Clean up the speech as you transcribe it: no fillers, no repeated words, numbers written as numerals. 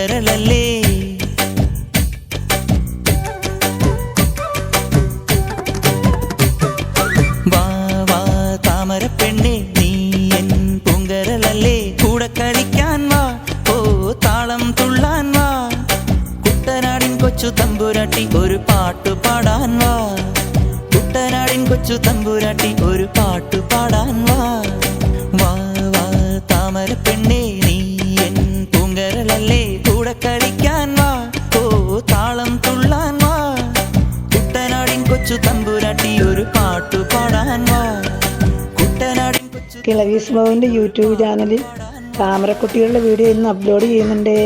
പൂങ്കരളല്ലേ. വാ വാ താമരപ്പെണ്ണേ നീ എൻ പൂങ്കരളല്ലേ. കൂടെ കളിക്കാൻ വാ ഓ താളം തുള്ളാൻ വാ. കുട്ടനാടിൻ കൊച്ചു തമ്പുരാട്ടി ഒരു പാട്ടു പാടാൻ വാ. കുട്ടനാടിൻ കൊച്ചു തമ്പുരാട്ടി ഒരു പാട്ടു പാടാൻ വാ. വാ വാ താമരപ്പെണ്ണേ നീ എൻ പൂങ്കരളല്ലേ. കൂടെ കളിക്കാൻ വാ ഓ താളം തുള്ളാൻ വാ. കുട്ടനാടിൻ കൊച്ചു തമ്പുരാട്ടി ഒരു പാട്ടു പാടാൻ വാ. കുട്ടനാടിൻ കൊച്ചു കിളവീസ് ബാബുവിൻ്റെ യൂട്യൂബ് ചാനലിൽ താമരക്കുട്ടികളുടെ വീഡിയോ ഇന്ന് അപ്ലോഡ് ചെയ്യുന്നുണ്ട്.